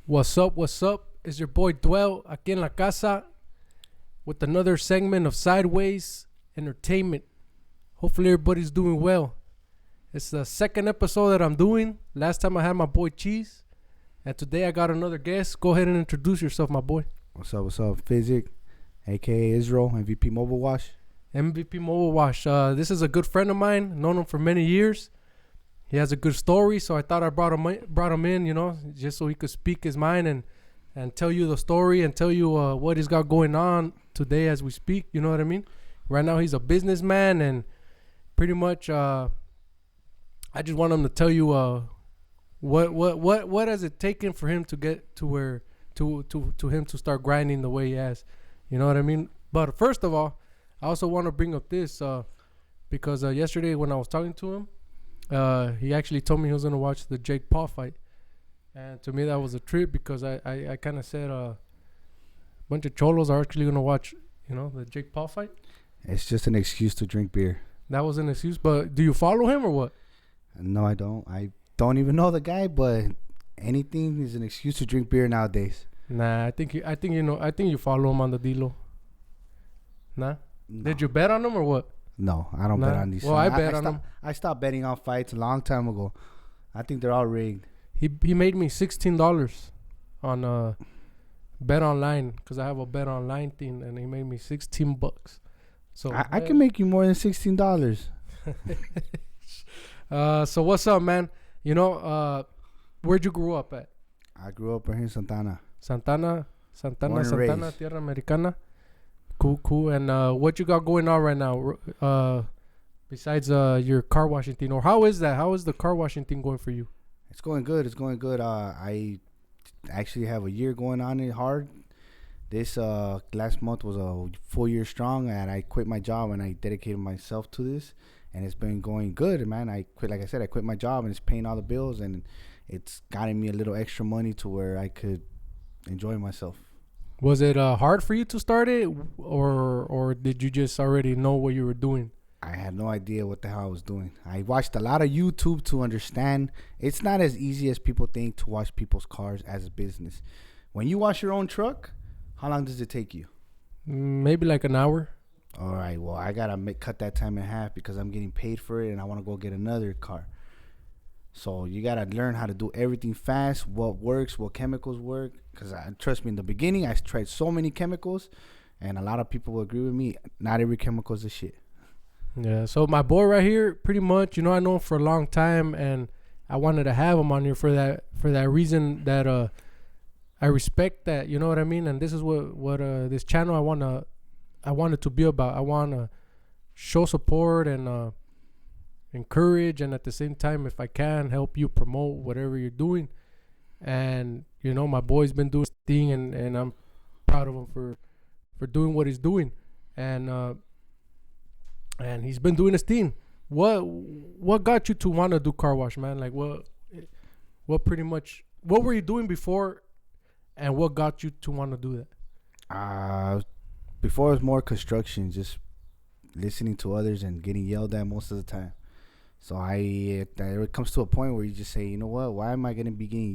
What's up? What's up? It's your boy Dwell aquí en la casa with another segment of Sideways Entertainment. Hopefully everybody's doing well. It's the second episode that I'm doing. Last time I had my boy Cheese, and today I got another guest. Go ahead and introduce yourself, my boy. What's up? What's up? Physic, aka Isreal, MVP Mobile Wash. MVP Mobile Wash. This is a good friend of mine. Known him for many years. He has a good story, so I thought I brought him in, just so he could speak his mind and tell you the story and tell you what he's got going on today as we speak. You know what I mean? Right now he's a businessman, and pretty much I just want him to tell you what has it taken for him to get to where to him to start grinding the way he has. You know what I mean? But first of all, I also want to bring up this because yesterday when I was talking to him, he actually told me he was going to watch the Jake Paul fight. And to me, that was a trip because I kind of said a bunch of cholos are actually going to watch, the Jake Paul fight. It's just an excuse to drink beer. That was an excuse. But do you follow him or what? No, I don't. I don't even know the guy, but anything is an excuse to drink beer nowadays. Nah, I think you follow him on the Dilo. Nah? No. Did you bet on him or what? No, I don't bet on these. Well, I bet on him. I stopped betting on fights a long time ago. I think they're all rigged. He made me $16 on bet online because I have a bet online thing, and he made me $16. So I can make you more than $16. So what's up, man? Where'd you grow up at? I grew up right here in Santana. Santana, Raised. Tierra Americana. Cool. And what you got going on right now? Besides your car washing thing, or how is that? How is the car washing thing going for you? It's going good. I actually have a year going on it hard. This last month was a full year strong, and I quit my job and I dedicated myself to this, and it's been going good, man. I quit my job, and it's paying all the bills, and it's gotten me a little extra money to where I could enjoy myself. Was it hard for you to start it, or did you just already know what you were doing? I had no idea what the hell I was doing. I watched a lot of YouTube to understand. It's not as easy as people think to wash people's cars as a business. When you wash your own truck, how long does it take you? Maybe like an hour. All right, well, I got to cut that time in half because I'm getting paid for it and I want to go get another car. So you got to learn how to do everything fast, what works, what chemicals work. Because trust me, in the beginning, I tried so many chemicals, and a lot of people will agree with me. Not every chemical is a shit. Yeah, so my boy right here, pretty much, I know him for a long time, and I wanted to have him on here for that reason that I respect that, you know what I mean? And this is what this channel I want it to be about. I want to show support and encourage, and at the same time, if I can, help you promote whatever you're doing. And my boy's been doing his thing, and I'm proud of him for doing what he's doing, and he's been doing his thing. What got you to want to do car wash, man? Like what pretty much, what were you doing before, and what got you to want to do that? Before it was more construction, just listening to others and getting yelled at most of the time. So it comes to a point where you just say, you know what? Why am I gonna be getting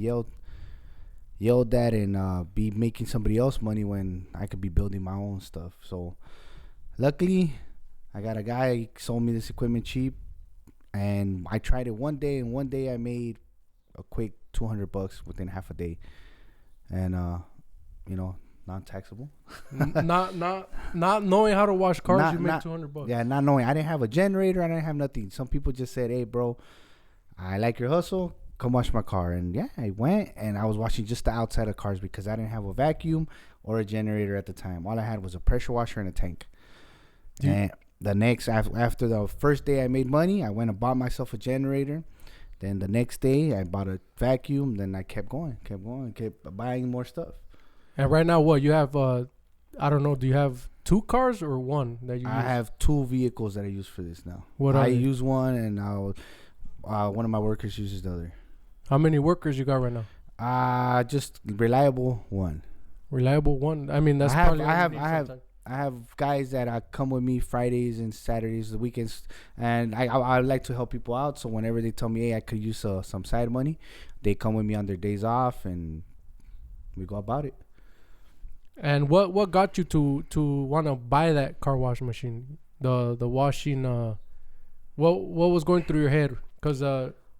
yelled at and be making somebody else money when I could be building my own stuff? So luckily, I got a guy, he sold me this equipment cheap, and I tried it one day, and one day I made a quick $200 within half a day, and non-taxable. not knowing how to wash cars, you made $200. Yeah, not knowing. I didn't have a generator. I didn't have nothing. Some people just said, "Hey, bro, I like your hustle. Come wash my car." And yeah, I went, and I was washing just the outside of cars because I didn't have a vacuum or a generator at the time. All I had was a pressure washer and a tank. And after the first day I made money, I went and bought myself a generator. Then the next day I bought a vacuum. Then I kept buying more stuff. And right now, what you have? I don't know. Do you have two cars or one that you use? I have two vehicles that I use for this now. I use one, and one of my workers uses the other. How many workers you got right now? Just reliable one. Reliable one. I mean, that's I have guys that come with me Fridays and Saturdays, the weekends, and I like to help people out. So whenever they tell me, hey, I could use some side money, they come with me on their days off, and we go about it. And what got you to want to buy that car wash machine? The washing. What was going through your head? Because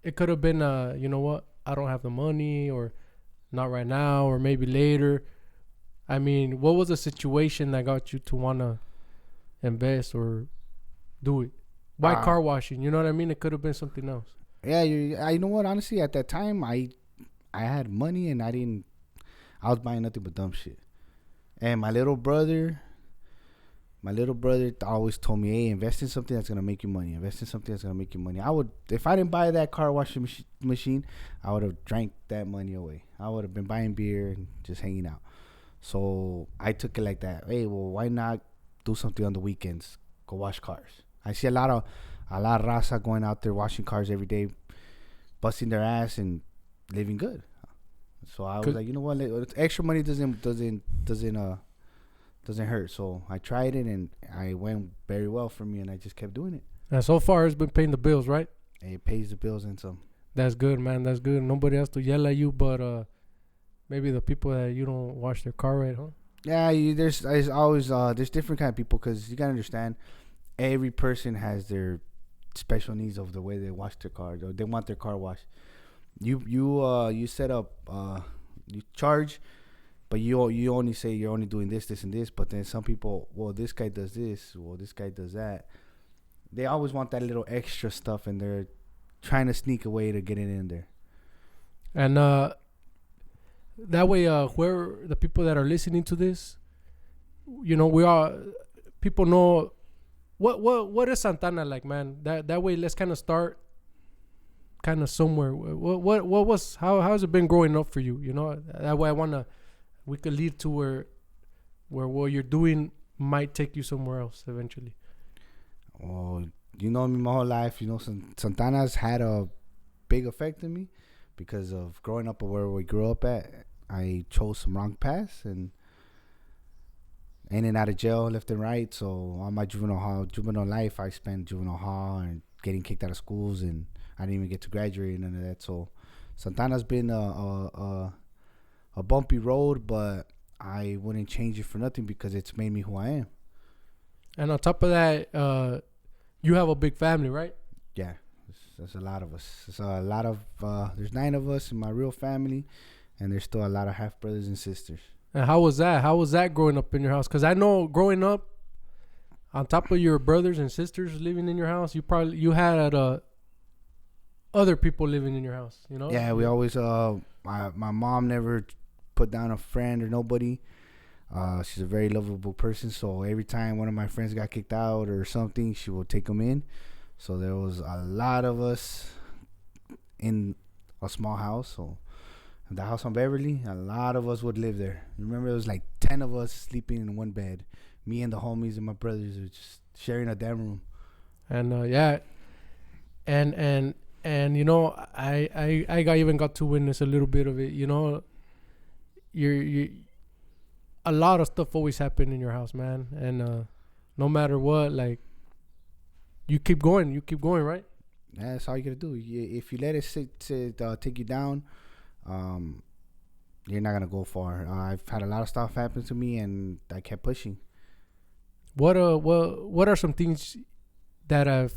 it could have been you know what, I don't have the money, or not right now, or maybe later. I mean, what was the situation that got you to want to invest or do it? Why car washing? You know what I mean? It could have been something else. Yeah, you know what? Honestly, at that time, I had money and I was buying nothing but dumb shit. And my little brother always told me, hey, invest in something that's going to make you money. Invest in something that's going to make you money. If I didn't buy that car washing machine, I would have drank that money away. I would have been buying beer and just hanging out. So I took it like that. Hey, well, why not do something on the weekends? Go wash cars. I see a lot of raza going out there washing cars every day, busting their ass and living good. So I was like, you know what? Extra money doesn't hurt. So I tried it and I went very well for me, and I just kept doing it. And so far, it's been paying the bills, right? It pays the bills and some. That's good, man. That's good. Nobody has to yell at you, but maybe the people that you don't wash their car right, huh? Yeah, there's always there's different kind of people, because you gotta understand, every person has their special needs of the way they wash their car. They want their car washed. You set up you charge, but you only say you're only doing this and this. But then some people, well, this guy does this, well, this guy does that. They always want that little extra stuff, and they're trying to sneak a way to get it in there. And that way, where the people that are listening to this, you know, people know what is Santana like, man. That way, let's kind of start kind of somewhere. How has it been growing up for you? You know, that way we could lead to where what you're doing might take you somewhere else eventually. Well, you know me my whole life. You know, Santana's had a big effect on me because of growing up where we grew up at. I chose some wrong paths and in and out of jail left and right. So all my juvenile life, I spent juvenile hall and getting kicked out of schools, and I didn't even get to graduate and none of that. So Santana's been a bumpy road, but I wouldn't change it for nothing because it's made me who I am. And on top of that, you have a big family, right? Yeah, there's a lot of us. There's 9 of us in my real family, and there's still a lot of half brothers and sisters. And how was that? How was that growing up in your house? Because I know growing up, on top of your brothers and sisters living in your house, you had other people living in your house. You know? Yeah, we always my mom never put down a friend or nobody. She's a very lovable person, so every time one of my friends got kicked out or something, she would take them in. So there was a lot of us in a small house. So the house on Beverly, a lot of us would live there. Remember, there was like 10 of us sleeping in one bed. Me and the homies and my brothers were just sharing a damn room. And yeah, and you know, I even got to witness a little bit of it. You know, you a lot of stuff always happened in your house, man. And no matter what, like, you keep going, right? Yeah, that's all you gotta do. If you let it take you down, you're not gonna go far. I've had a lot of stuff happen to me, and I kept pushing. What are some things that have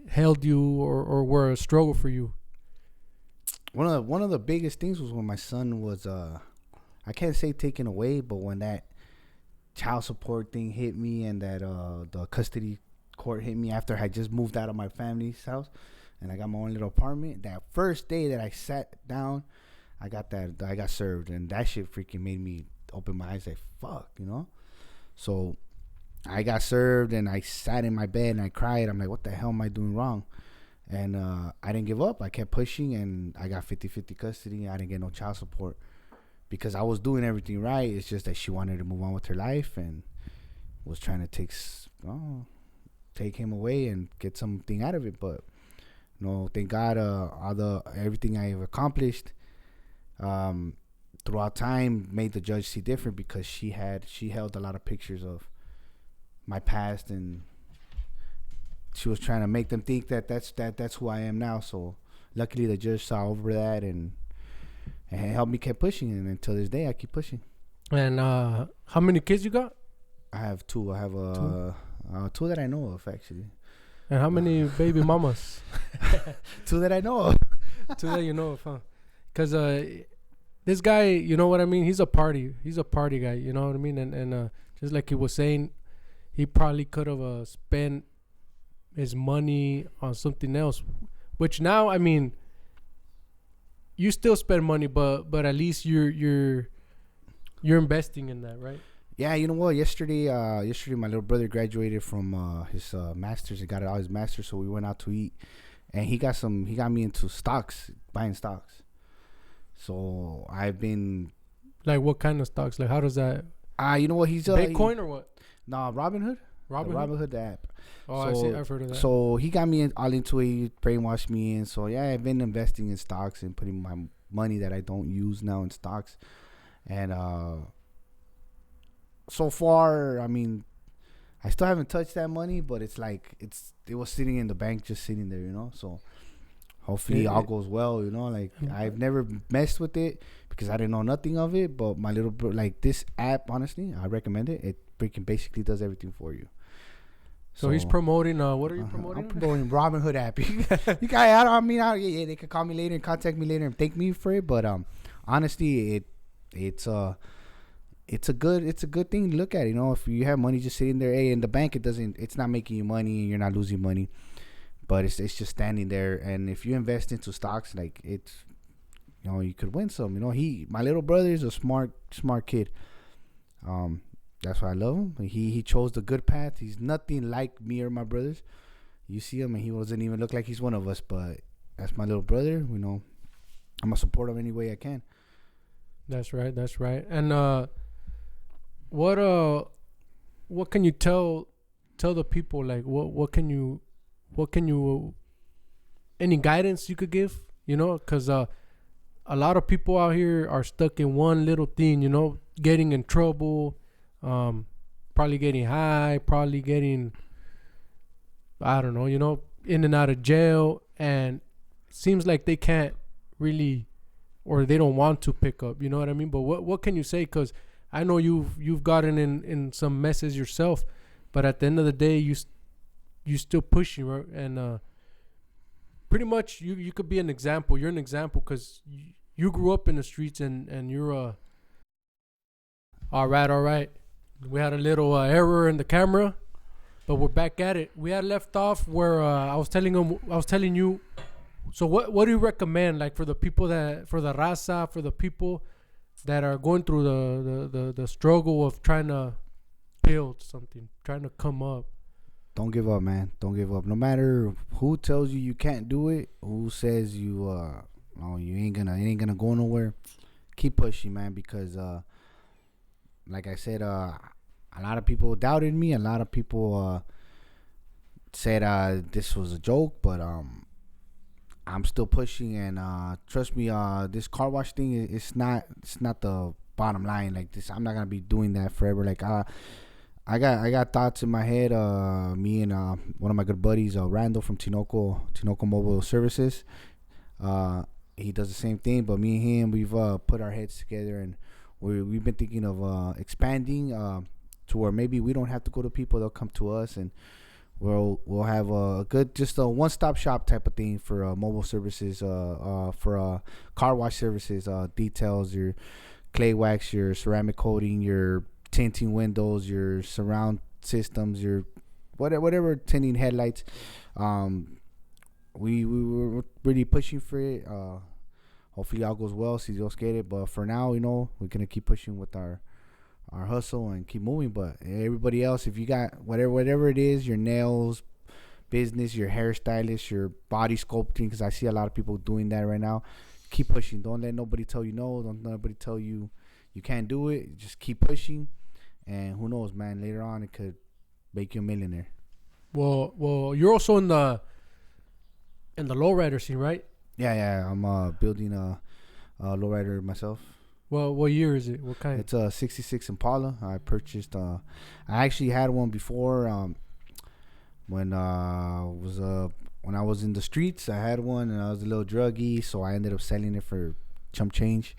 held you or were a struggle for you? One of the biggest things was when my son was I can't say taken away, but when that child support thing hit me and that the custody court hit me after I just moved out of my family's house and I got my own little apartment. That first day that I sat down, I got served, and that shit freaking made me open my eyes like, fuck, you know? So I got served, and I sat in my bed and I cried. I'm like, what the hell am I doing wrong? And I didn't give up. I kept pushing, and I got 50-50 custody. I didn't get no child support because I was doing everything right. It's just that she wanted to move on with her life and was trying to take him away and get something out of it. But no, thank God, everything I have accomplished throughout time made the judge see different, because she held a lot of pictures of my past, and she was trying to make them think that that's who I am now. So luckily the judge saw over that, and And it helped me keep pushing, and until this day, I keep pushing. And how many kids you got? I have two. I have two that I know of, actually. And how many baby mamas? Two that I know of. Two that you know of, huh? Because this guy, you know what I mean? He's a party guy, you know what I mean? And just like he was saying, he probably could have spent his money on something else. Which now, I mean, you still spend money, but at least you're investing in that, right? Yeah, you know what? Yesterday, my little brother graduated from his masters. He got all his masters, so we went out to eat, and he got me into stocks, buying stocks. So I've been like, what kind of stocks? Like, how does that? You know what? He's Bitcoin or what? No, Robinhood. Robinhood, the app. Oh, I see. I've heard of that. So he got me all into it. He brainwashed me, and so yeah, I've been investing in stocks and putting my money that I don't use now in stocks, and so far, I mean, I still haven't touched that money, but it's like it was sitting in the bank, just sitting there, you know. So hopefully all goes well, you know. Like I've never messed with it because I didn't know nothing of it. But my little bro, like this app, honestly, I recommend it. It freaking basically does everything for you. So he's promoting. What are you promoting? I'm promoting Robinhood app. You guys, I mean, yeah, they can call me later and contact me later and thank me for it. But honestly, it's a good thing to look at. You know, if you have money just sitting there, in the bank, it's not making you money and you're not losing money, but it's just standing there. And if you invest into stocks, like it's, you know, you could win some. You know, my little brother is a smart kid. That's why I love him. He chose the good path. He's nothing like me or my brothers. You see him, and he doesn't even look like he's one of us. But that's my little brother. You know, I'm gonna support him any way I can. That's right. And what can you tell the people? Like, what can you any guidance you could give? You know, because a lot of people out here are stuck in one little thing. You know, getting in trouble. Probably getting high, probably getting, I don't know, you know, in and out of jail, and seems like they can't really, or they don't want to pick up, you know what I mean? But what can you say? Because I know you've gotten in some messes yourself, but at the end of the day, you still pushing, right? And pretty much you could be an example. You're an example because you grew up in the streets, and you're all right. We had a little error in the camera, but we're back at it. We had left off where I was telling you. So what do you recommend, like, for the people for the raza, for the people that are going through the struggle of trying to build something, trying to come up? Don't give up, man. Don't give up. No matter who tells you can't do it, who says you ain't gonna go nowhere. Keep pushing, man, because like I said, a lot of people doubted me. A lot of people said this was a joke, but I'm still pushing. And trust me, this car wash thing, it's not the bottom line. Like this, I'm not gonna be doing that forever. Like I got thoughts in my head. Me and one of my good buddies, Randall from Tinoco Mobile Services. He does the same thing, but me and him, we've put our heads together, and we've been thinking of expanding to where maybe we don't have to go to people; they'll come to us, and we'll have a good, just a one-stop shop type of thing for mobile services, for car wash services, details, your clay wax, your ceramic coating, your tinting windows, your surround systems, your whatever tinting headlights. We were really pushing for it. Hopefully all goes well. Si Dios quiere. But for now, you know, we're gonna keep pushing with our hustle and keep moving. But everybody else, if you got whatever it is, your nails business, your hairstylist, your body sculpting, because I see a lot of people doing that right now. Keep pushing. Don't let nobody tell you no. Don't let nobody tell you can't do it. Just keep pushing, and who knows, man? Later on, it could make you a millionaire. Well, you're also in the lowrider scene, right? Yeah. I'm building a lowrider myself. Well, what year is it? What kind? It's a '66 Impala. I purchased. I actually had one before. When I was in the streets, I had one, and I was a little druggy, so I ended up selling it for chump change.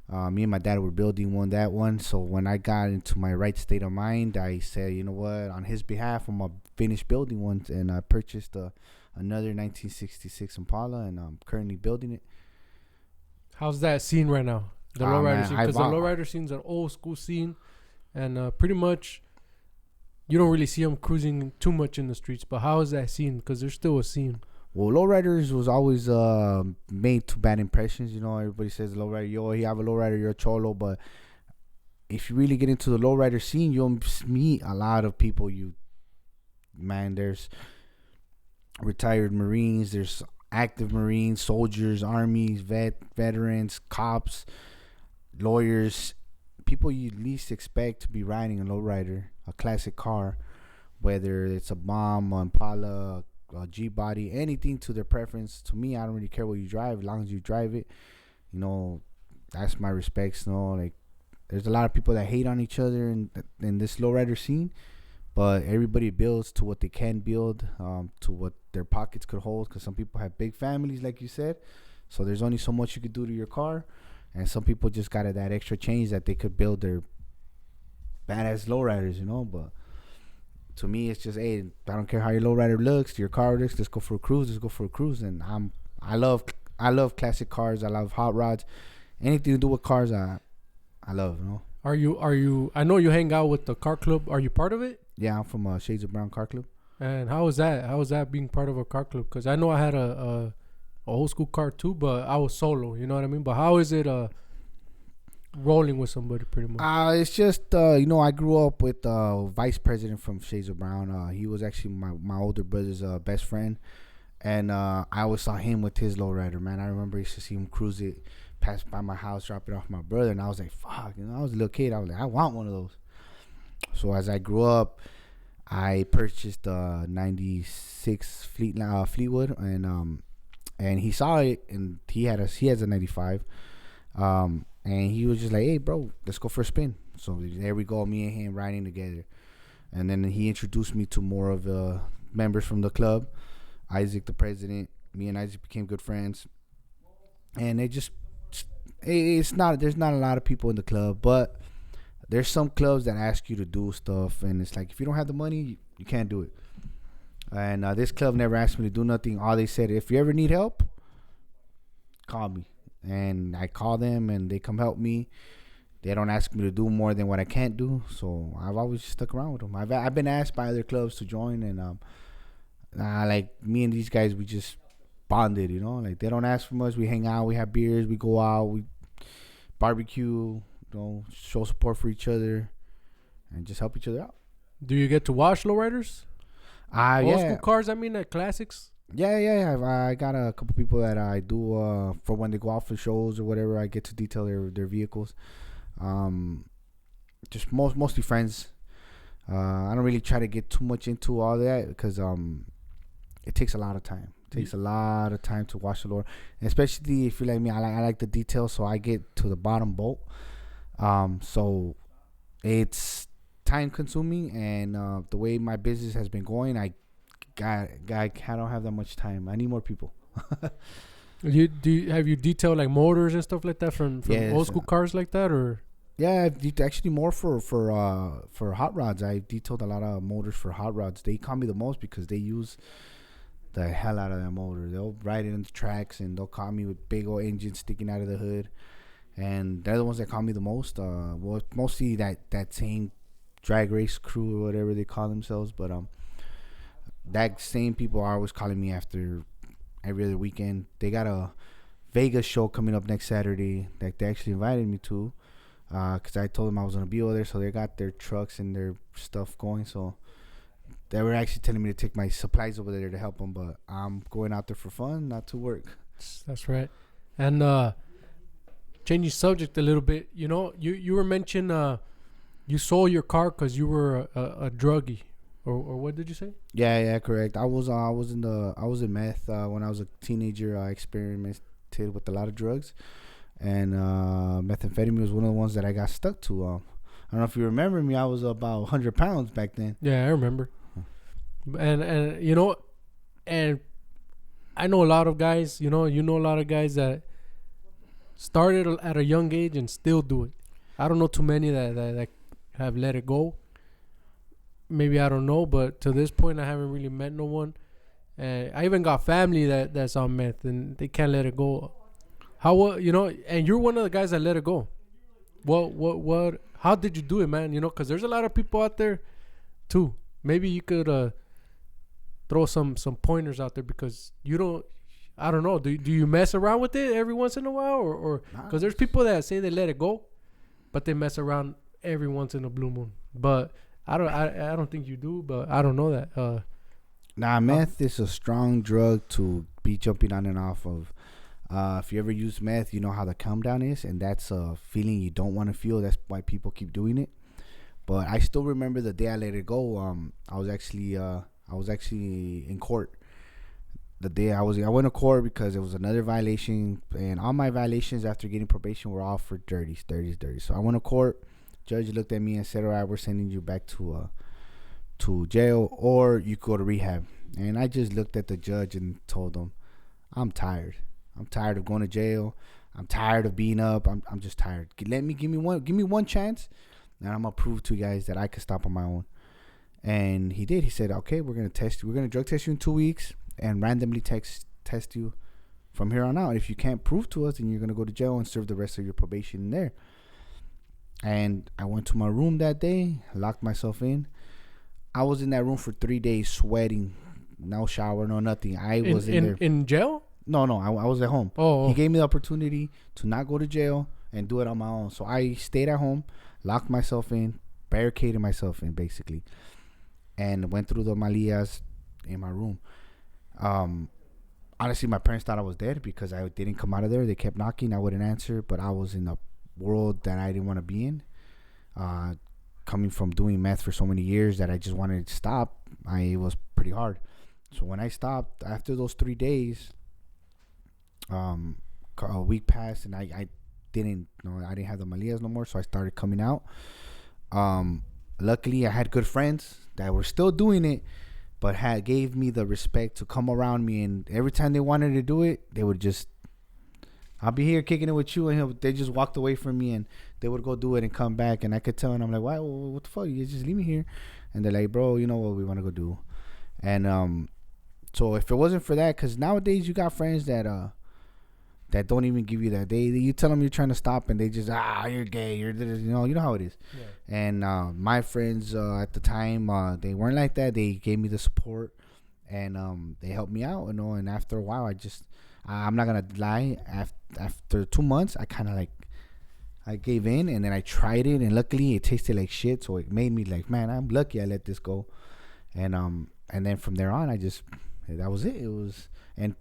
Me and my dad were building that one. So when I got into my right state of mind, I said, you know what, on his behalf, I'm gonna finish building one, and I purchased another 1966 Impala, and I'm currently building it. How's that scene right now? The lowrider scene, because the lowrider scene's an old school scene, and pretty much you don't really see them cruising too much in the streets. But how is that scene? Because there's still a scene. Well, lowriders was always made to bad impressions. You know, everybody says lowrider, yo, you have a lowrider, you're a cholo. But if you really get into the lowrider scene, you'll meet a lot of people. There's retired Marines, there's active Marines, soldiers, armies, veterans, cops, lawyers, people you least expect to be riding a lowrider, a classic car, whether it's a bomb, an Impala, a G-body, anything to their preference. To me, I don't really care what you drive, as long as you drive it. You know, that's my respects. You know, like, there's a lot of people that hate on each other in this lowrider scene, but everybody builds to what they can build, to what their pockets could hold, because some people have big families, like you said, so there's only so much you could do to your car, and some people just got that extra change that they could build their badass lowriders, you know. But to me, it's just, hey, I don't care how your lowrider looks, your car looks, let's go for a cruise. And I love classic cars. I love hot rods, anything to do with cars. I love, you know. Are you? I know you hang out with the car club. Are you part of it? Yeah, I'm from Shades of Brown Car Club. And how is that? How is that being part of a car club? Because I know I had a old school car too, but I was solo. You know what I mean? But how is it rolling with somebody pretty much? It's just you know, I grew up with vice president from Shades of Brown. He was actually my older brother's best friend, and I always saw him with his lowrider. Man, I remember I used to see him cruise it, pass by my house, drop it off my brother, and I was like, fuck, you know, I was a little kid. I was like, I want one of those. So as I grew up, I purchased a '96 Fleetwood, and he saw it, and he has a '95, and he was just like, hey bro, let's go for a spin. So there we go, me and him riding together, and then he introduced me to more of the members from the club. Isaac, the president, me and Isaac became good friends, and there's not a lot of people in the club, but there's some clubs that ask you to do stuff, and it's like, if you don't have the money, you can't do it. And this club never asked me to do nothing. All they said, if you ever need help, call me. And I call them, and they come help me. They don't ask me to do more than what I can't do, so I've always stuck around with them. I've been asked by other clubs to join, and like, me and these guys, we just bonded, you know. Like, they don't ask for much. We hang out, we have beers, we go out, we barbecue, you know, show support for each other, and just help each other out. Do you get to watch lowriders? Old school cars, I mean, classics? Yeah. I got a couple people that I do for when they go out for shows or whatever. I get to detail their vehicles. Just mostly friends. I don't really try to get too much into all that, because it takes a lot of time. It takes a lot of time to watch the lowrider, especially if you're like me. I like the details, so I get to the bottom bolt. So it's time consuming, and the way my business has been going, I don't have that much time. I need more people. Have you detailed like motors and stuff like that from old school cars like that, or? Yeah, I've actually more for hot rods. I detailed a lot of motors for hot rods. They call me the most because they use the hell out of that motor. They'll ride it in the tracks, and they'll call me with big old engines sticking out of the hood. And they're the ones that call me the most. Well, mostly that same drag race crew or whatever they call themselves. But that same people are always calling me after every other weekend. They got a Vegas show coming up next Saturday that they actually invited me to, because I told them I was going to be over there. So they got their trucks and their stuff going. So they were actually telling me to take my supplies over there to help them. But I'm going out there for fun, not to work. That's right. And changing subject a little bit, you know, you were mentioning you sold your car because you were a druggie, or what did you say? Yeah, correct. I was in meth when I was a teenager. I experimented with a lot of drugs, and methamphetamine was one of the ones that I got stuck to. I don't know if you remember me. I was about 100 pounds back then. Yeah, I remember. And you know, and I know a lot of guys. You know a lot of guys that started at a young age and still do it. I don't know too many that have let it go. Maybe I don't know, but to this point I haven't really met no one. And I even got family that's on meth and they can't let it go. How and you're one of the guys that let it go. What? How did you do it, man? Because there's a lot of people out there, too. Maybe you could throw some pointers out there because you don't. I don't know. Do you mess around with it every once in a while, or because there's people that say they let it go, but they mess around every once in a blue moon. But I don't think you do. But I don't know that. Meth is a strong drug to be jumping on and off of. If you ever use meth, you know how the calm down is, and that's a feeling you don't want to feel. That's why people keep doing it. But I still remember the day I let it go. I was actually in court. The day I went to court because it was another violation, and all my violations after getting probation were all for dirties. So I went to court. Judge looked at me and said, "All right, we're sending you back to jail, or you go to rehab." And I just looked at the judge and told him, "I'm tired. I'm tired of going to jail. I'm tired of being up. I'm just tired. Give me one chance, and I'm gonna prove to you guys that I can stop on my own." And he did. He said, "Okay, we're gonna test you. We're gonna drug test you in 2 weeks and randomly test you from here on out. If you can't prove to us, then you're gonna go to jail and serve the rest of your probation in there." And I went to my room that day, locked myself in. I was in that room for 3 days, sweating, no shower, no nothing. I was in there in jail. No, I was at home. Oh. He gave me the opportunity to not go to jail and do it on my own. So I stayed at home, locked myself in, barricaded myself in, basically, and went through the malillas in my room. Honestly, my parents thought I was dead because I didn't come out of there. They kept knocking. I wouldn't answer, but I was in a world that I didn't want to be in. Coming from doing meth for so many years that I just wanted to stop, it was pretty hard. So when I stopped, after those 3 days, a week passed and I didn't have the malillas no more, so I started coming out. Luckily, I had good friends that were still doing it, but gave me the respect to come around me, and every time they wanted to do it, they would just, "I'll be here kicking it with you," and they just walked away from me, and they would go do it and come back, and I could tell, and I'm like, "Why? What the fuck? You just leave me here?" And they're like, "Bro, you know what? We want to go do." And so if it wasn't for that, because nowadays you got friends that don't even give you that. You tell them you're trying to stop, and they just, you're gay, you're this, you know how it is. Yeah. And my friends at the time, they weren't like that. They gave me the support, and they helped me out, and after a while, I'm not gonna lie, after 2 months, I gave in, and then I tried it, and luckily it tasted like shit, so it made me like, man, I'm lucky I let this go. And then from there on, that was it. It was, and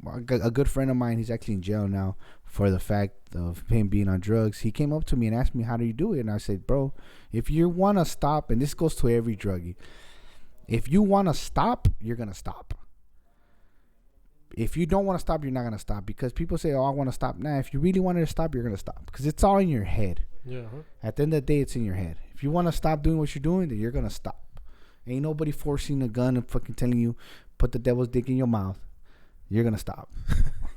a good friend of mine, he's actually in jail now for the fact of him being on drugs. He came up to me and asked me, "How do you do it?" And I said, "Bro, if you want to stop," and this goes to every druggie, if you want to stop, you're going to stop. If you don't want to stop, you're not going to stop. Because people say, "Oh, I want to stop." Nah, if you really wanted to stop, you're going to stop. Because it's all in your head. Yeah. At the end of the day, it's in your head. If you want to stop doing what you're doing, then you're going to stop. Ain't nobody forcing a gun and fucking telling you, "Put the devil's dick in your mouth." You're going to stop.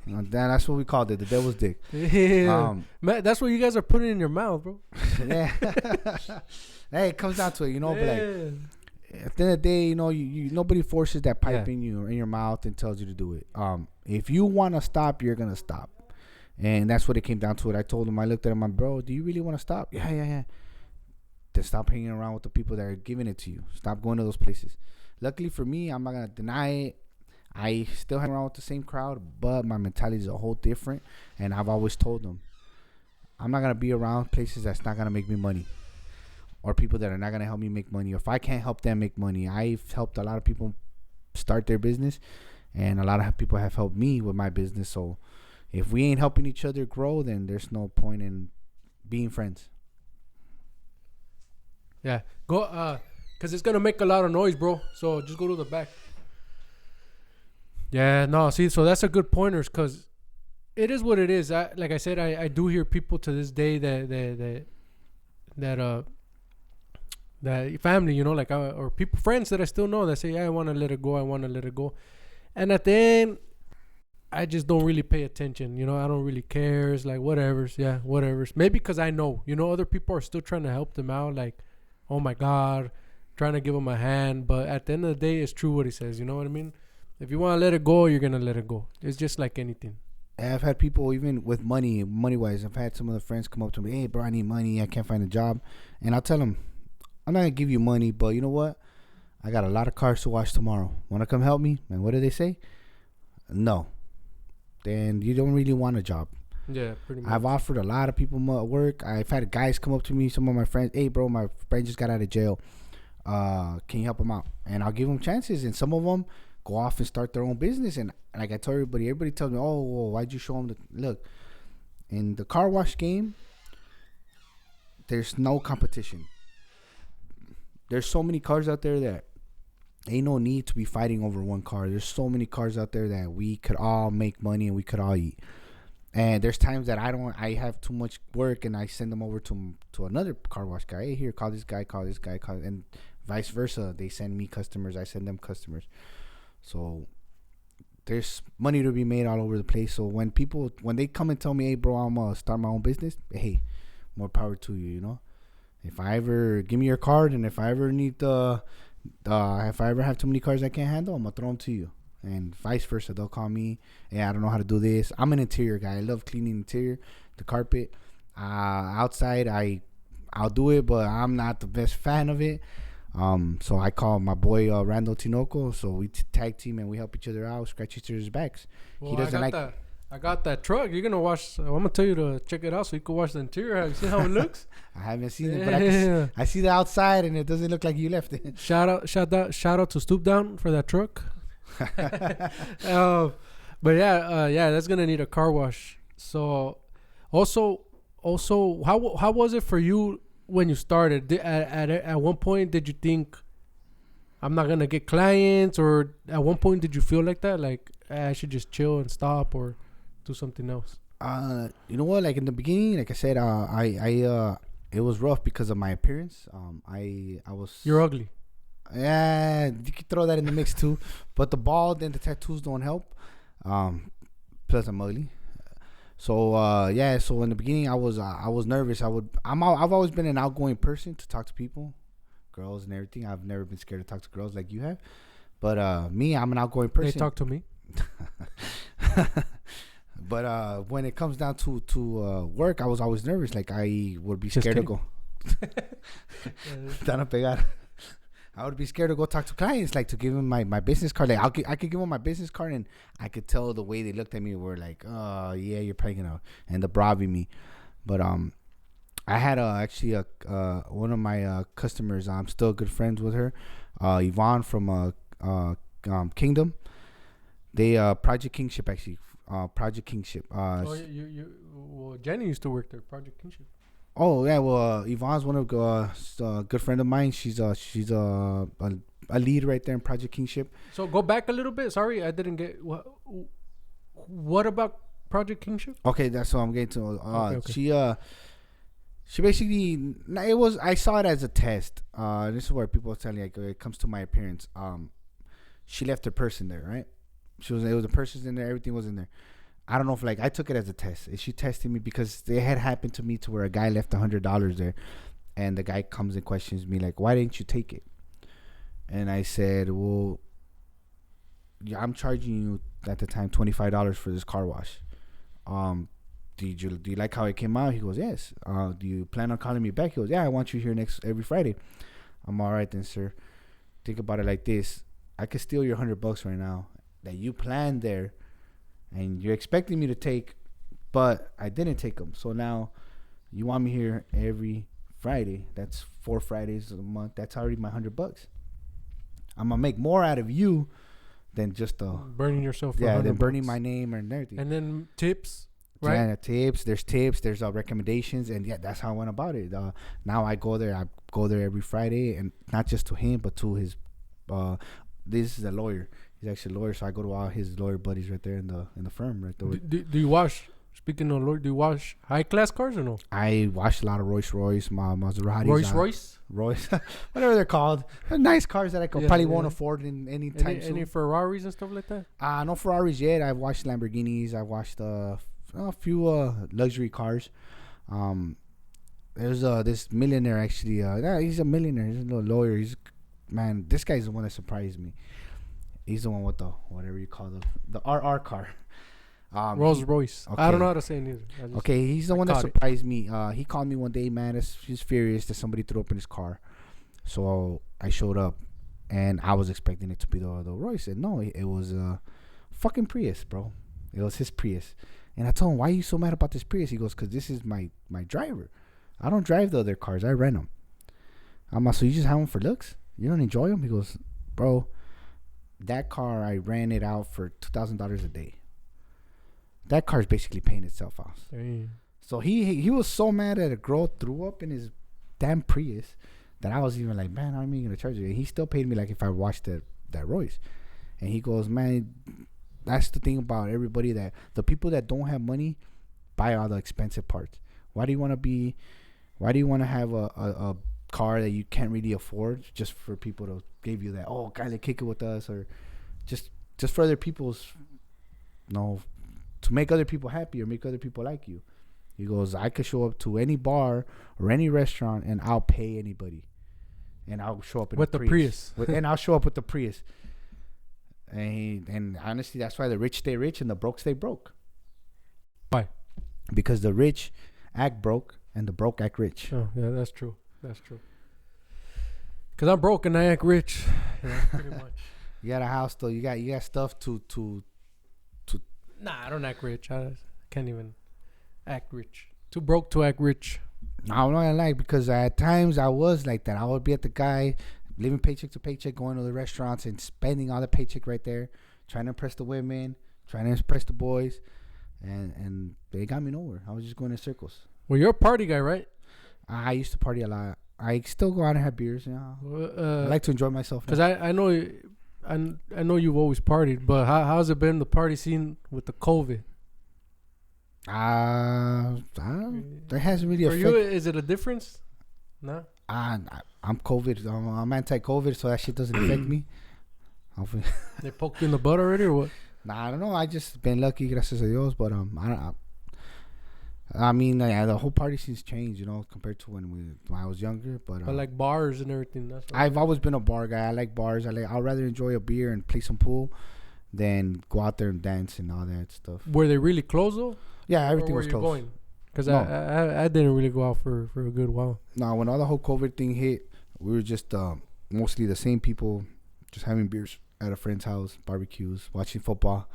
That's what we called it, the devil's dick. Yeah. Man, that's what you guys are putting in your mouth, bro. Yeah. Hey, it comes down to it, but like, at the end of the day, you nobody forces that pipe in your mouth and tells you to do it. If you want to stop, you're going to stop. And that's what it came down to it. I told him, I looked at him, I'm, "Bro, do you really want to stop?" Yeah. Then stop hanging around with the people that are giving it to you. Stop going to those places. Luckily for me, I'm not going to deny it. I still hang around with the same crowd, but my mentality is a whole different. And I've always told them, I'm not going to be around places that's not going to make me money, or people that are not going to help me make money. Or if I can't help them make money, I've helped a lot of people start their business, and a lot of people have helped me with my business. So if we ain't helping each other grow, then there's no point in being friends. Yeah, go, because it's going to make a lot of noise, bro. So just go to the back. Yeah, no, see, so that's a good pointers, because it is what it is. Like I said, I do hear people to this day that family, like, or people, friends that I still know that say, "Yeah, I want to let it go. I want to let it go." And at the end, I just don't really pay attention. You know, I don't really care. It's like whatever's. Yeah, whatever's. Maybe because I know. You know, other people are still trying to help them out. Like, oh my God, trying to give them a hand. But at the end of the day, it's true what he says. You know what I mean? If you want to let it go, you're gonna let it go. It's just like anything. I've had people, even with money wise, I've had some of the friends come up to me, hey bro, I need money, I can't find a job. And I'll tell them, I'm not gonna give you money, but you know what, I got a lot of cars to wash tomorrow, want to come help me? And what do they say? No. Then you don't really want a job. Yeah, pretty much. I've offered a lot of people work. I've had guys come up to me, some of my friends, hey bro, my friend just got out of jail, can you help him out? And I'll give them chances. And some of them go off and start their own business. And like I told everybody tells me, oh, well, why'd you show them look, in the car wash game, there's no competition. There's so many cars out there that ain't no need to be fighting over one car. There's so many cars out there that we could all make money and we could all eat. And there's times that I have too much work and I send them over to another car wash guy. Hey, here, call this guy, and vice versa. They send me customers, I send them customers. So there's money to be made all over the place. So when they come and tell me, hey bro, I'm gonna start my own business, hey, more power to you, you know. If I ever give me your card, and if I ever need if I ever have too many cars I can't handle, I'm gonna throw them to you. And vice versa, they'll call me, hey, I don't know how to do this. I'm an interior guy. I love cleaning interior, the carpet. Outside I'll do it, but I'm not the best fan of it. So I call my boy Randall Tinoco. So we tag team and we help each other out, scratch each other's backs. Well, he doesn't I got that truck. You're gonna watch. I'm gonna tell you to check it out so you can watch the interior. Have you seen how it looks? I haven't seen it, but I see the outside and it doesn't look like you left it. Shout out to Stoop Down for that truck. But yeah, that's gonna need a car wash. So also, how was it for you when you started? At one point, did you think I'm not gonna get clients, or at one point did you feel like that, like I should just chill and stop or do something else? You know what? Like in the beginning, like I said, it was rough because of my appearance. You're ugly. Yeah, you can throw that in the mix too, but the bald and the tattoos don't help. Plus I'm ugly. So yeah. So in the beginning, I was nervous. I've always been an outgoing person to talk to people, girls and everything. I've never been scared to talk to girls like you have. But me, I'm an outgoing person. They talk to me. But when it comes down to work, I was always nervous. Like I would be scared to go. I would be scared to go talk to clients, like to give them my business card. Like I could give them my business card, and I could tell the way they looked at me were like, oh yeah, you're probably gonna end up robbing me. But I had actually one of my customers. I'm still good friends with her, Yvonne from Kingdom. They Project Kingship actually. Project Kingship. Well, Jenny used to work there. Project Kingship. Oh yeah, well Yvonne's one of a good friend of mine. She's a lead right there in Project Kingship. So go back a little bit. Sorry, I didn't get what about Project Kingship? Okay, that's what I'm getting to. Okay. She basically I saw it as a test. This is where people are telling me, like, when it comes to my appearance. She left her purse in there, right? It was a purse in there. Everything was in there. I don't know if I took it as a test. Is she testing me? Because it had happened to me to where a guy left $100 there, and the guy comes and questions me like, "Why didn't you take it?" And I said, "Well, yeah, I'm charging you at the time $25 for this car wash. Do you like how it came out?" He goes, "Yes." Do you plan on calling me back? He goes, "Yeah, I want you here every Friday." I'm all right then, sir. Think about it like this: I could steal your $100 right now that you planned there. And you're expecting me to take, but I didn't take them. So now you want me here every Friday. That's 4 Fridays a month. That's already my $100. I'm gonna make more out of you than just burning yourself. For than burning my name and everything. And then tips, right? Yeah, tips. There's tips. There's recommendations, and yeah, that's how I went about it. Now I go there. Every Friday, and not just to him, but to his. This is a lawyer. He's actually a lawyer, so I go to all his lawyer buddies right there in the firm right there. Do you wash Speaking of Lord, do you wash high class cars or no? I watched a lot of Royce, Maseratis. Royce, whatever they're called. They're nice cars that I probably won't afford in any time soon. Any Ferraris and stuff like that? No Ferraris yet. I've watched Lamborghinis. I watched a few luxury cars. There's this millionaire actually. He's a millionaire. He's a little lawyer. This guy's the one that surprised me. He's the one with the whatever you call the RR car. Rolls Royce. Okay. I don't know how to say it either. Okay, he's the one that surprised me. He called me one day, man. He's furious that somebody threw up in his car. So I showed up, and I was expecting it to be the Royce. And no, it was a fucking Prius, bro. It was his Prius. And I told him, why are you so mad about this Prius? He goes, because this is my driver. I don't drive the other cars. I rent them. I'm like, so you just have them for looks? You don't enjoy them? He goes, bro, that car, I ran it out for $2,000 a day. That car's basically paying itself out. Dang. So he was so mad that a girl threw up in his damn Prius that I was even like, man, how am I going to charge you? And he still paid me like if I watched that Royce. And he goes, man, that's the thing about everybody, that the people that don't have money buy all the expensive parts. Why do you want to have a car that you can't really afford just for people to give you that, oh, kindly kick it with us, or just for other people's, to make other people happy or make other people like you. He goes, I could show up to any bar or any restaurant and I'll pay anybody. And I'll show up with the Prius. And I'll show up with the Prius. And honestly, that's why the rich stay rich and the broke stay broke. Why? Because the rich act broke and the broke act rich. Oh, yeah, that's true. That's true. Because I'm broke and I act rich. Yeah, pretty much. You got a house, though. You got stuff to. Nah, I don't act rich. I can't even act rich. Too broke to act rich. No, I'm not gonna lie, because at times I was like that. I would be at the guy, living paycheck to paycheck, going to the restaurants and spending all the paycheck right there, trying to impress the women, trying to impress the boys, and they got me nowhere. I was just going in circles. Well, you're a party guy, right? I used to party a lot. I still go out and have beers. I like to enjoy myself. Because I know you've always partied, but how's it been, the party scene with the COVID? That hasn't really affected. For you, is it a difference? No. I'm COVID. I'm anti-COVID, so that shit doesn't affect me. They poked you in the butt already, or what? Nah, I don't know. I just been lucky, gracias a Dios. But I mean, the whole party scene's changed, compared to when I was younger. But like bars and everything. I've always been a bar guy. I like bars. I'd rather enjoy a beer and play some pool than go out there and dance and all that stuff. Were they really closed though? Yeah, everything was closed. Because I didn't really go out for a good while. No, when all the whole COVID thing hit, we were just mostly the same people, just having beers at a friend's house, barbecues, watching football.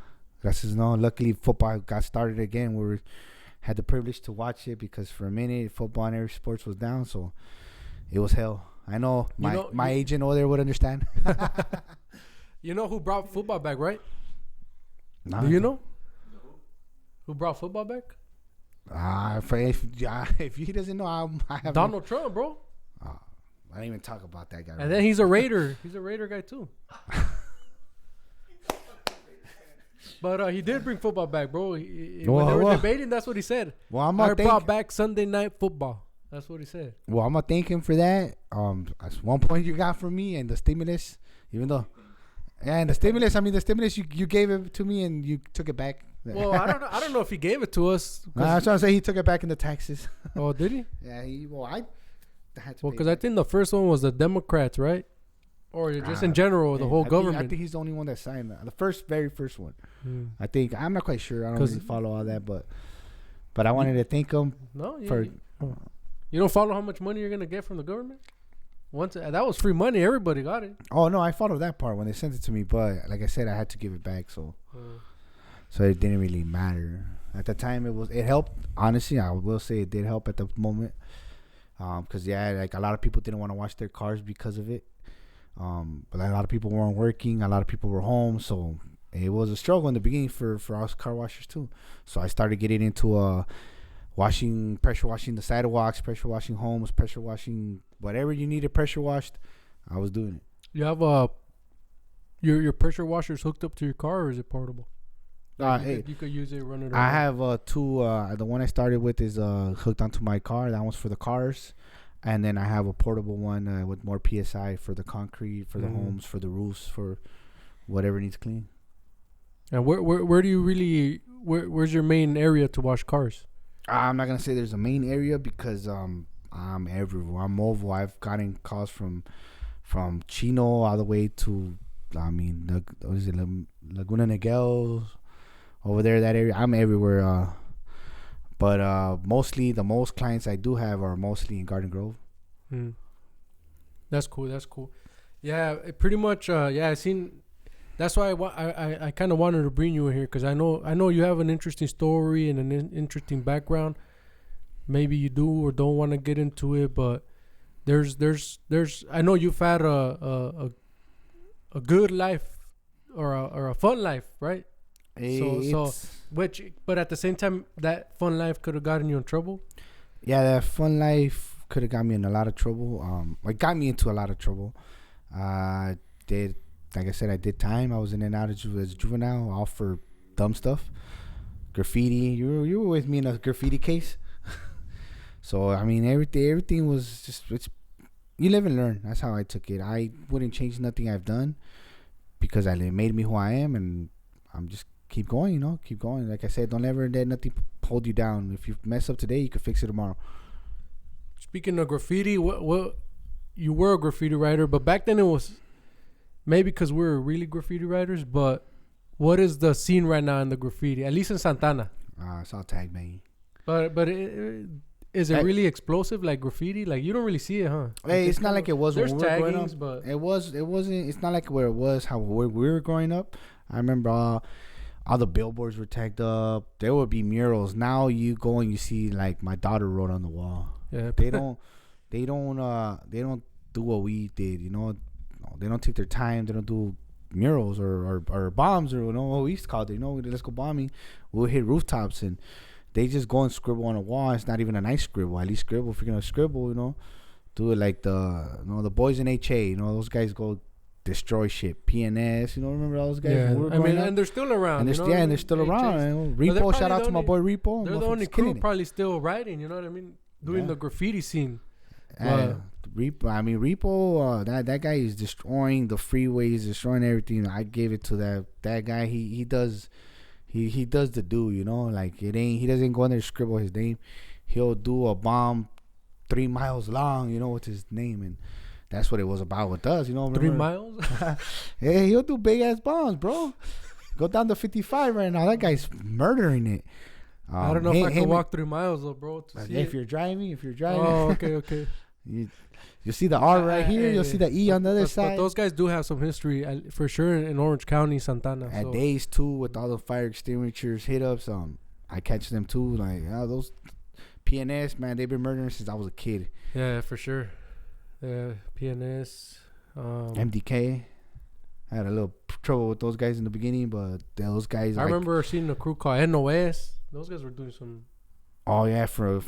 Luckily football got started again. We had the privilege to watch it, because for a minute football and every sports was down, so it was hell. I know my agent over there would understand. You know who brought football back, right? Nah. Do you know who brought football back? If he doesn't know, I have Donald Trump, bro. I didn't even talk about that guy. And then he's a Raider. He's a Raider guy too. But he did bring football back, bro. When they were debating, that's what he said. Well, I brought back Sunday night football. That's what he said. Well, I'm gonna thank him for that. That's 1 point you got from me, and the stimulus, even though, and the stimulus. I mean, the stimulus you gave it to me, and you took it back. Well, I don't know if he gave it to us. I was trying to say he took it back in the taxes. Oh, did he? Yeah. I had to. Well, because I think the first one was the Democrats, right? Or just in general, the whole government. I think he's the only one that signed that. The very first one. I think. I'm not quite sure. I don't really follow all that, but I wanted to thank him. No, you don't follow how much money you're gonna get from the government. That was free money. Everybody got it. Oh no, I followed that part when they sent it to me, but like I said, I had to give it back, so it didn't really matter at the time. It helped. Honestly, I will say it did help at the moment, because like a lot of people didn't want to wash their cars because of it. But a lot of people weren't working. A lot of people were home, so it was a struggle in the beginning for us car washers too. So I started getting into pressure washing the sidewalks, pressure washing homes, pressure washing whatever you needed pressure washed. I was doing it. You have your pressure washers hooked up to your car, or is it portable? You could use it, run it around. I have two. The one I started with is hooked onto my car. That one's for the cars. And then I have a portable one with more PSI for the concrete, for the homes, for the roofs, for whatever needs clean. And where do you really... Where's your main area to wash cars? I'm not going to say there's a main area because I'm everywhere. I'm mobile. I've gotten calls from Chino all the way to, what is it, Laguna Niguel, over there, that area. I'm everywhere. But mostly, the most clients I do have are mostly in Garden Grove. That's cool. Yeah, pretty much. I seen. That's why I kind of wanted to bring you in here because I know you have an interesting story and an interesting background. Maybe you do or don't want to get into it, but there's. I know you've had a good life or a fun life, right? But at the same time, that fun life could have gotten you in trouble. Yeah, that fun life could have got me in a lot of trouble. It got me into a lot of trouble. Like I said, I did time. I was in and out as juvenile, all for dumb stuff, graffiti. You were with me in a graffiti case. So everything was just you live and learn. That's how I took it. I wouldn't change nothing I've done because it made me who I am, and I'm just. Keep going, keep going. Like I said, don't ever let nothing hold you down. If you mess up today, you can fix it tomorrow. Speaking of graffiti, what you were a graffiti writer, but back then it was maybe because we were really graffiti writers. But what is the scene right now in the graffiti? At least in Santana. It's all tag banging. But is it really explosive like graffiti? Like you don't really see it, huh? Hey, it's not like it was when we were growing up. But it wasn't. It's not like where it was how we were growing up. I remember. All the billboards were tagged up. There would be murals. Now you go and you see like my daughter wrote on the wall. Yeah. They don't do what we did. They don't take their time. They don't do murals or bombs or what we used to call it. Let's go bombing. We'll hit rooftops and they just go and scribble on a wall. It's not even a nice scribble. At least scribble if you're gonna scribble. Do it like the boys in HA. Those guys go. Destroy shit. PNS, remember all those guys? Yeah, and they're still around. And they're still around. Repo, shout out to my boy Repo. They're the only crew probably still writing. You know what I mean? Doing the graffiti scene. Repo. That guy is destroying the freeways, destroying everything. I gave it to that guy. He does the do. Like it ain't. He doesn't go in there and scribble his name. He'll do a bomb 3 miles long. With his name and. That's what it was about with us, 3 miles? Hey, he'll do big ass bombs, bro. Go down to 55 right now. That guy's murdering it. I don't know if I can walk 3 miles though, bro. If you're driving. Oh, okay. You see the R right here. You'll see the E on the other side. But those guys do have some history for sure in Orange County, Santana. At days too, with all the fire extinguishers hit ups. I catch them too. Like those PNS, man, they've been murdering since I was a kid. Yeah, for sure. PNS, MDK. I had a little trouble with those guys in the beginning, but those guys. I remember seeing a crew called NOS. Those guys were doing some. Oh yeah, for a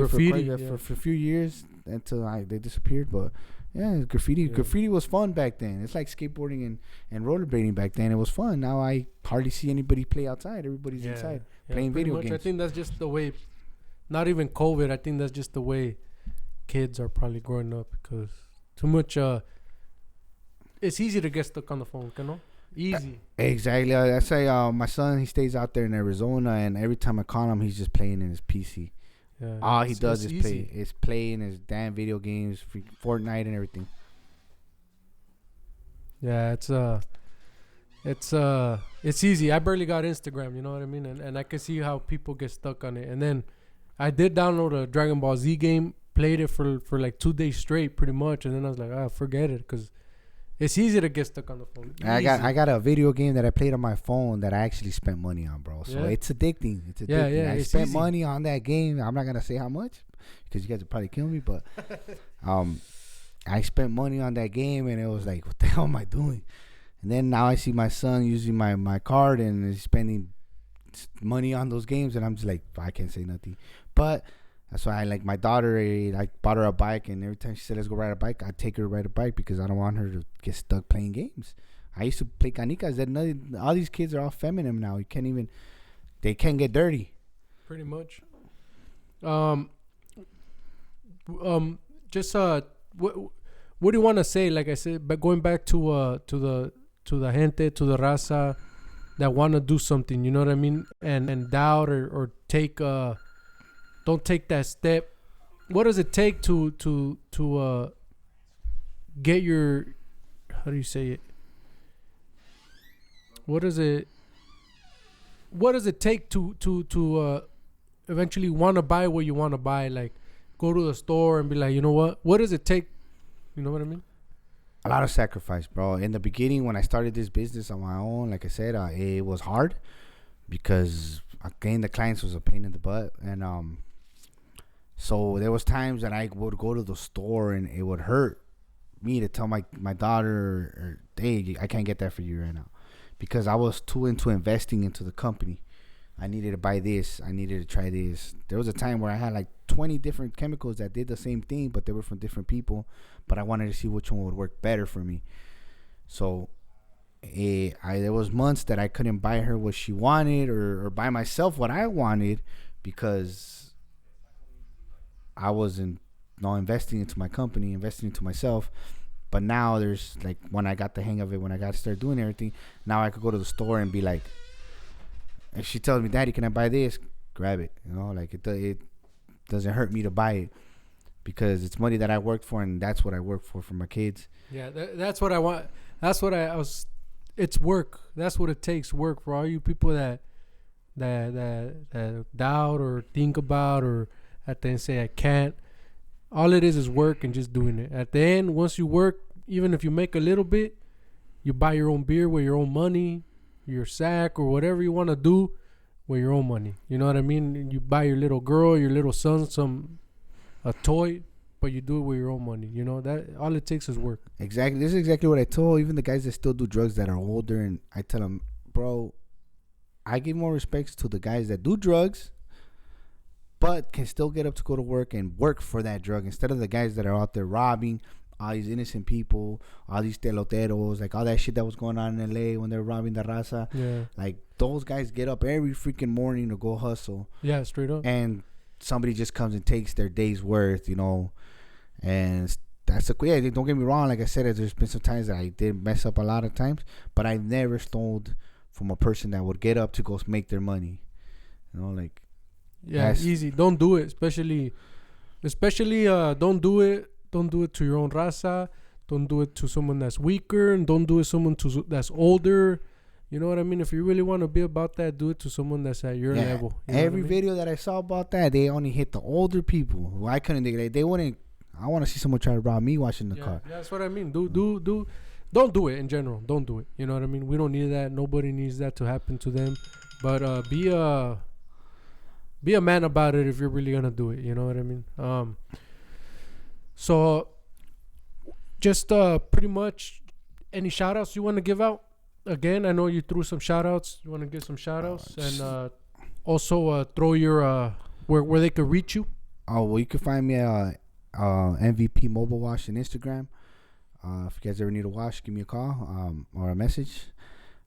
few years until they disappeared. But yeah, graffiti was fun back then. It's like skateboarding and rollerblading back then. It was fun. Now I hardly see anybody play outside. Everybody's inside playing video games. I think that's just the way. Not even COVID. I think that's just the way. Kids are probably growing up because too much it's easy to get stuck on the phone, easy. Exactly. I say my son, he stays out there in Arizona, and every time I call him, he's just playing in his PC. All he does is play in his damn video games, Fortnite and everything. Yeah, it's easy. I barely got Instagram, you know what I mean, and I can see how people get stuck on it. And then I did download a Dragon Ball Z game. Played it for like 2 days straight, pretty much, and then I was like, forget it, because it's easy to get stuck on the phone. I got a video game that I played on my phone that I actually spent money on, bro. So it's addicting. It's addicting. Yeah, I spent money on that game. I'm not gonna say how much because you guys would probably kill me, but I spent money on that game, and it was like, what the hell am I doing? And then now I see my son using my card and he's spending money on those games, and I'm just like, I can't say nothing, but. That's why I like my daughter. I bought her a bike, and every time she said, let's go ride a bike, I take her to ride a bike because I don't want her to get stuck playing games. I used to play canicas. All these kids are all feminine now. They can't get dirty. Pretty much. Just what do you want to say? Like I said, but going back to the gente, to the raza that want to do something, you know what I mean, and doubt or take don't take that step. What does it take to get your, how do you say it? What does it take to eventually want to buy what you want to buy? Like, go to the store and be like, you know what does it take? You know what I mean? A lot of sacrifice, bro. In the beginning, when I started this business on my own, like I said, it was hard because getting the clients was a pain in the butt. And so there was times that I would go to the store and it would hurt me to tell my daughter, hey, I can't get that for you right now, because I was too into investing into the company. I needed to buy this. I needed to try this. There was a time where I had like 20 different chemicals that did the same thing, but they were from different people. But I wanted to see which one would work better for me. So there was months that I couldn't buy her what she wanted or buy myself what I wanted because I wasn't investing into my company, investing into myself. But now there's like, when I got the hang of it, when I got to start doing everything, now I could go to the store and be like, if she tells me, Daddy, can I buy this? Grab it. You know, like it doesn't hurt me to buy it because it's money that I worked for, and that's what I work for my kids. Yeah, that's what I want. That's what I was. It's work. That's what it takes. Work for all you people that doubt or think about or at the end say I can't. All it is work and just doing it. At the end, once you work, even if you make a little bit, you buy your own beer with your own money, your sack or whatever you want to do with your own money. You know what I mean? You buy your little girl, your little son a toy, but you do it with your own money. You know, that all it takes is work. Exactly. This is exactly what I told even the guys that still do drugs that are older, and I tell them, bro, I give more respect to the guys that do drugs but can still get up to go to work and work for that drug, instead of the guys that are out there robbing all these innocent people, all these teloteros, like all that shit that was going on in LA when they were robbing the raza. Yeah. Like, those guys get up every freaking morning to go hustle. Yeah, straight up. And somebody just comes and takes their day's worth, you know. And that's yeah, don't get me wrong. Like I said, there's been some times that I did mess up a lot of times, but I never stole from a person that would get up to go make their money. You know, like. Yeah, easy. Don't do it. Especially don't do it. Don't do it to your own raza. Don't do it to someone that's weaker, and don't do it to someone that's older. You know what I mean? If you really want to be about that, do it to someone that's at your level. You know every video that I saw about that, they only hit the older people. Who I couldn't. They wouldn't. I want to see someone try to rob me watching the car. Yeah, that's what I mean. Don't do it in general. Don't do it. You know what I mean? We don't need that. Nobody needs that to happen to them. But be a man about it if you're really gonna do it. You know what I mean? So just pretty much any shout outs you want to give out? Again, I know you threw some shout outs. You want to give some shout outs and also throw your where they could reach you? Oh, well, you can find me at MVP Mobile Wash on Instagram. If you guys ever need a wash, give me a call or a message.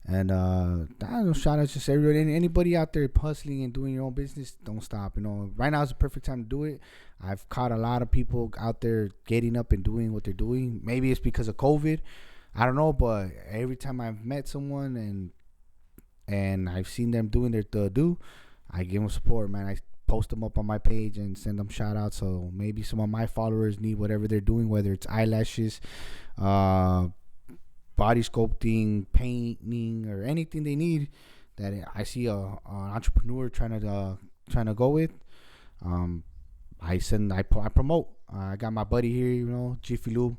And I don't know, shout out to everybody, anybody out there hustling and doing your own business. Don't stop. You know, right now is the perfect time to do it. I've caught a lot of people out there getting up and doing what they're doing. Maybe it's because of COVID, I don't know. But every time I've met someone and I've seen them doing their do, I give them support, man. I post them up on my page and send them shout outs. So maybe some of my followers need whatever they're doing, whether it's eyelashes, body sculpting, painting, or anything they need that I see an entrepreneur trying to go with. I promote. I got my buddy here, you know, Jiffy Lube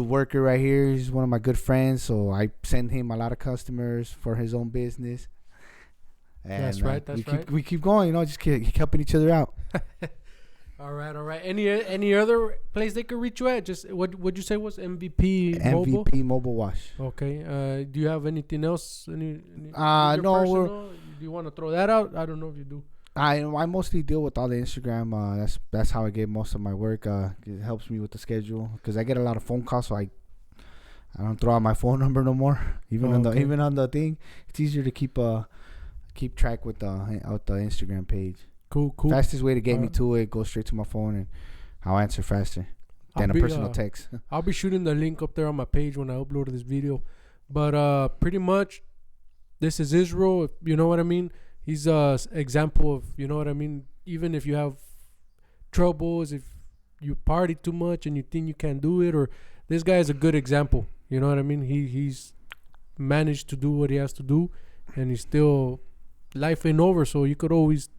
worker right here. He's one of my good friends, so I send him a lot of customers for his own business. And that's right. We keep going, you know, just keep helping each other out. All right. Any other place they could reach you at? Just what you say was MVP Mobile? MVP Mobile Wash. Okay. Do you have anything else? No. Do you want to throw that out? I don't know if you do. I mostly deal with all the Instagram. That's how I get most of my work. It helps me with the schedule because I get a lot of phone calls, so I don't throw out my phone number no more. Even on the thing, it's easier to keep track with the Instagram page. Cool. Fastest way to get me to it, go straight to my phone and I'll answer faster than a personal text. I'll be shooting the link up there on my page when I upload this video. But pretty much, this is Isreal. You know what I mean? He's a example of, you know what I mean? Even if you have troubles, if you party too much and you think you can't do it, or this guy is a good example. You know what I mean? He's managed to do what he has to do, and he's still, life ain't over. So you could always,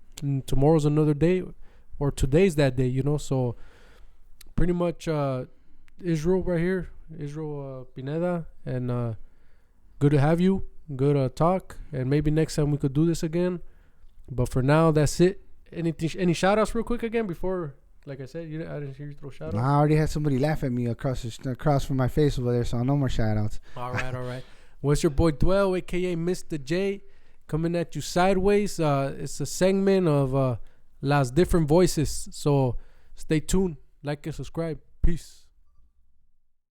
tomorrow's another day, or today's that day, you know? So pretty much Isreal right here, Isreal Pineda, and good to have you. Good talk, and maybe next time we could do this again. But for now, that's it. Any shout outs real quick again before, like I said, I didn't hear you throw shout outs. I already had somebody laugh at me across from my face over there, so no more shout outs. All right. Well, it's your boy Dwell, aka Mr. J, coming at you sideways. It's a segment of Las Different Voices, so stay tuned, like and subscribe. Peace.